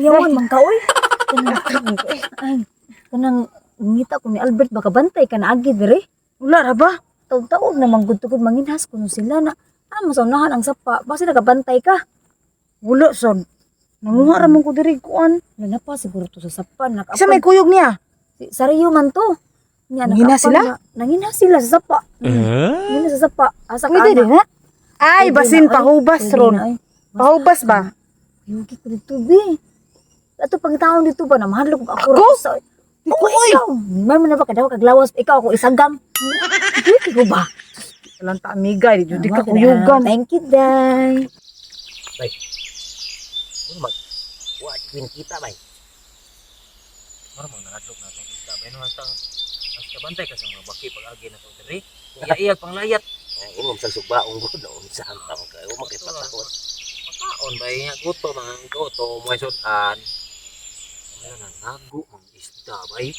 Kuyawan man ka oy. Kanang ngita ko ni Albert baka bantay ka na agi dire. Wala ra ba? Taog-taog na manggud-tugod manginhas kuno sila na. Amo sa unahan ang sapa. Basta nagabantay ka. Wala sad. Nanguha ra man ko diri kuan. Wala na pa siguro to sa sapa. Isa may kuyog niya. Sariyo man to. Nga, Nanginhas sila? Nanginhas sila sa sapa. Nanginhas sa sapa. Asa ka Pwede na. din ha? Ay, Pwede basin na, ay. pahubas Pwede ron. na, ay. Pahubas ba? Yugi ko dito, be. Ato pagitaon dito ba na mahadlok ako. Ako? Sa, ako ikaw. May man na ba kadaw kaglawas. Ikaw ako isagam. Hindi ko ba? Talanta amiga, di jud ka Tama, kuyugan. Thank you, Day. Mag wa win kita bay. Mara man nahadlok na tong isda bay no hastang bantay ka sa mga baki pag-agi na tong diri. Iya panglayat. Ay imong sa subaong gud na unsa ang tao kay o makipatahon. Makaon bay nga guto mga guto mo sudan. Ano na nago ang isda bay.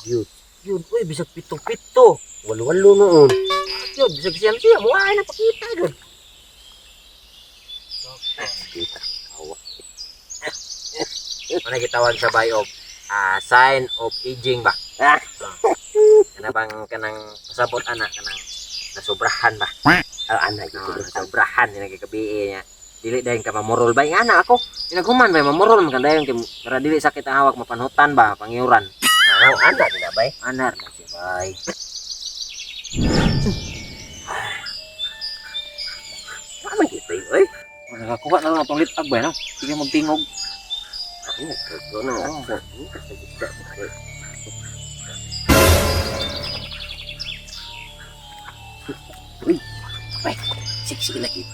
Yun, uy, bisag pitong-pito. Walo-walo noon. Yun, bisag siyam-siyam. Wala na pakita doon. Kita. Awa. Ano kitawag sa bay of sign of aging ba? Kana bang kanang pasabot anak kanang nasobrahan ba? Anak nasobrahan din nagkakabi niya. Dili dayon ka mamurol bay nga ana ako. Pinaghuman bay mamurol man kan dayon kay para dili sakit ang hawak mapanhutan ba pangiuran. Ana din bay. Ana na si bay. Naman kita oy. Nakakuha na lang itong litag ba, no? Sige magtingog. Ay, nagkago na. Uy, bay, siksi lagi.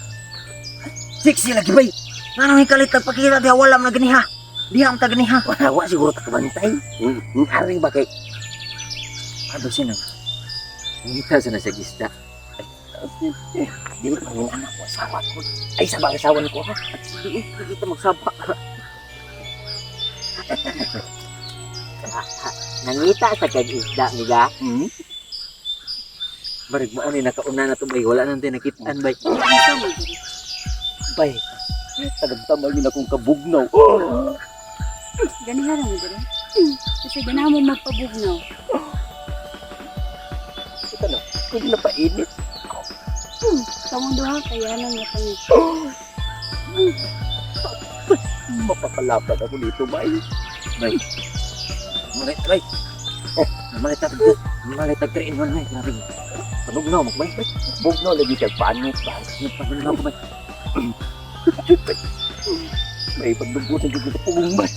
Siksi lagi, bay. Nanong hikalitag pakita diha wala man ganiha. Diha am ta ganiha. Wala siguro ta kabantay. Ari ba kay? Ano sino? Ngita sa nasa gisda. Di ba ang anak ko asawa ko? Ay, sabang asawa ko ha? At hindi kita magsaba. Nangita sa kag-isda niya. Barig mo ni nakauna na to bay. Wala nang tinakitaan bay. Bay, tagamtamal yun akong kabugnaw. Ganihan mo dito. Kasi ganahan mo magpabugnaw. Ito na, hindi na painit. Kamong duha kaya nang natangi. Mapapalapad ako dito, bay. Bay. Bay. Malitag train mo na, bay. Panugnaw, magbay. Bugnaw, lagi kag paanit, bay. Panugnaw ko, bay. Bay, pagdubutan ko dito, pugong, bay.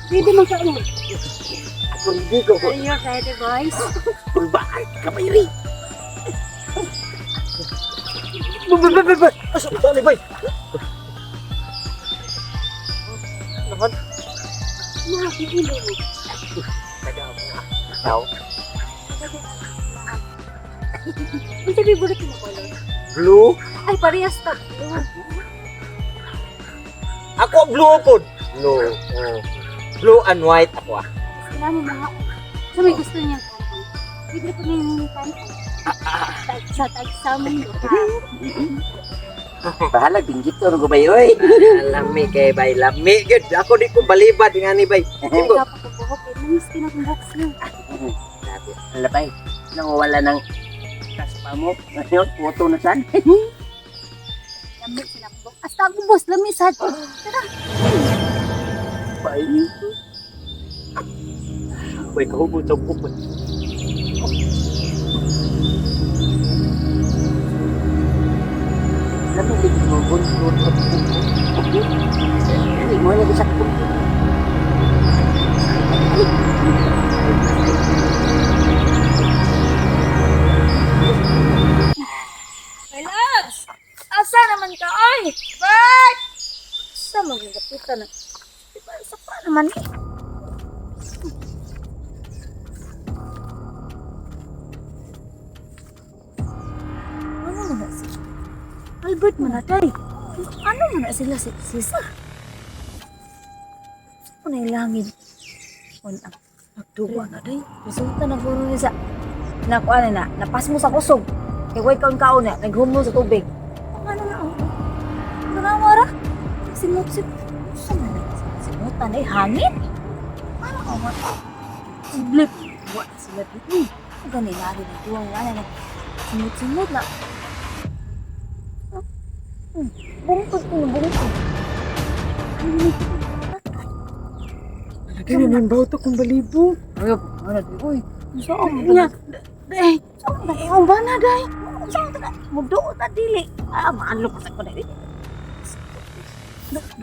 Pwede man ka mo. Ako hindi ko. Are you ready, boys? Pulbaan ka, bay, rin. Bay. Asok ito, bay. Naman. Nakakililo mo. Tao. Ang sabi bulat mo color. Blue. Ay, parehas ta. Ako blue po. Blue. Oh. Blue and white ako ah. Kailangan mo mga... Sa may gusto niyang kantang. Pwede ko na yung kantang. Sa tag-samong luha. Bahala binggit to ko bay oy. Lami kay bay lami gud. Ako di ko balibad nga ni bay. Ay, kapakubuhok. Eh, nangis kinakong niya. Sabi, ala bay. Nangwala ng kaspa mo. Ngayon, photo na san. Lami sila ko. Hasta ako, boss. Lami sa... Tara. Bay. Bay kahubot sa bukod. Lami di ko bukod. Hindi mo lagi sa bukod. Relax! Asa naman ka, oy? Bert! Asa magagapitan na? Diba, isa pa naman eh. Ano mo na sila? Albert mo na, day. Ano mo na sila, sisa? Ano na ilangin? Nagtuwa na, day. Resulta na puro niya sa... nakuha na, napas mo sa kusog. Kaya huwag kaon na, naghumo sa tubig. Ano na, nanawara? Simut-simut. Simutan eh, hangin. Ano ka ba? Siblip. Buwan na sila dito. Ang ganila rin ang tuwang na. Simut-simut na. Bungkod ko na, bungkod. Lagi na ng bauta kong balibo. Ayop, ano di, uy. Saan mo Nya, day. Saan mo Ikaw ba na, day? Saan mo mudo ta dili. Ah, maalo pa sa ko dili.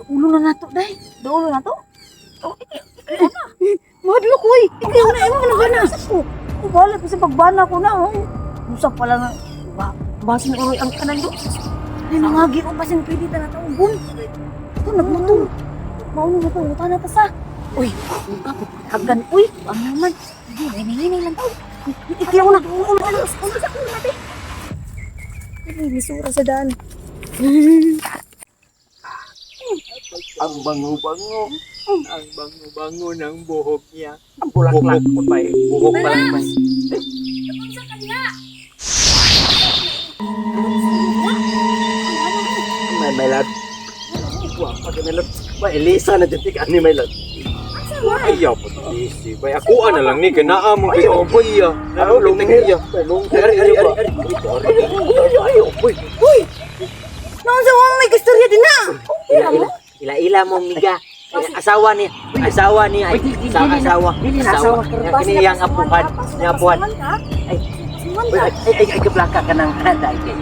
Ulo na nato, day. Dulo na to. Oh, Madlok, uy. Ikaw na, imo na ba na? Ko bala kasi pagbana ko na oh. Musa pala na basin ko ang kanan do. Ay mangagi ko basin pwede ta na to. Bun. Ito nagmutong. Mauno mo to, uta na ta sa. Uy, kapit hagan uy. Ang naman. Hindi, hinay lang tao. Ikaw na. Ulo sa ulo natin. Ay, lisura sa daan. Ang bango-bango. Ang bango-bango ng buhok niya. Ang bulaklak po ba eh. Buhok pa lang ba eh. Sa kanya. May lad. Wah, pag nalad. Ba, Elisa na dyan tika ni may lad. Ayaw po, Elisi. Bay, ako na lang ni. Kanaa mo kayo. Boy, nalulong na iya. Ari. Ayaw, boy. Noon sa mga may kastorya din na. Ila mong miga. Asawa ni asawa. Kini yang apuhan. Ay kablaka ka ng dahil kay.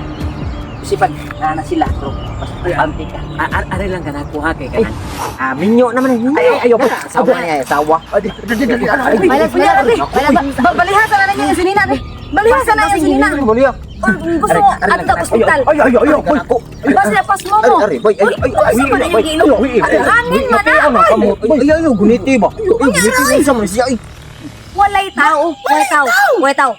Kasi pag na sila bro, mas antik ka. Ari lang ka nakuha kay kanan. Minyo naman eh. Ay ayo pa. Asawa niya, asawa. Baliha sa na niya sinina. Baliha sa na niya sinina. Mulia. Gusto mo at ka hospital. Ay, boy. Bas na pas mo mo. Ari, boy. Hangin man na. Ay, guniti ba? Guniti sa man siya. Walay tao. Walay tao.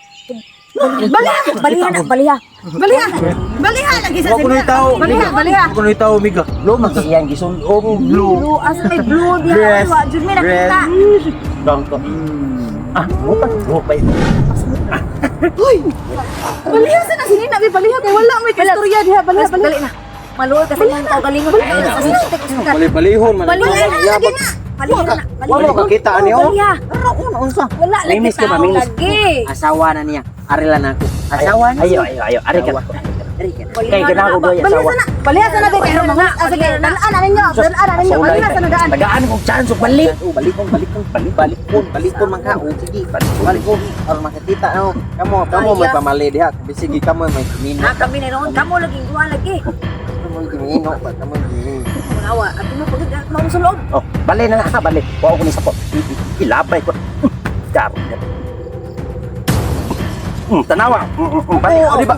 Baliha lagi sa sinina. Baliha. Ako na tao, miga. Lo, magkiyang gisundong blue. Blue as may blue diha. Wa jud mi nakita. Dangka. Buka ito. Baliha sa na sinina. Baliha kay wala may kastorya diha. Baliha. Dali na. Maluwag kasi man tao galingon. Bali-balihon man. Baliha na lagi na. Baliha na. Wala makakita ani oh. Baliha. Unsa? Wala lagi Limis ka ba, tao limis? lagi. Asawa na niya. Arilan ako. Asawa na. Ayo. Ari ka. Kay ganaw ko yung asawa. Baliha sa na kay mga. Sige, dalaan ninyo. Baliha sa na daan. Tagaan kong chance balik. Balikon man ka. Sige, balikon. Aron makakita no. Kamu may pamali diha. Bisigi kamu may kumino. Na kami na noon. Kamu lagi kuha lagi. Kamu kumino, kamu kumino. Awa, at mo pagod mo sa loob. Oh, bali na nga, bali. Wa ko ni sapo. Ilabay ko. Dar. Tanawa. Bali, di ba?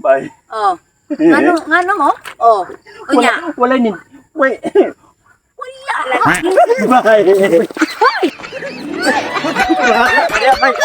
Bye. Oh. Ngano mo? Oh. Unya. Wala ni. Wait. Wala lagi. Bye. Bye.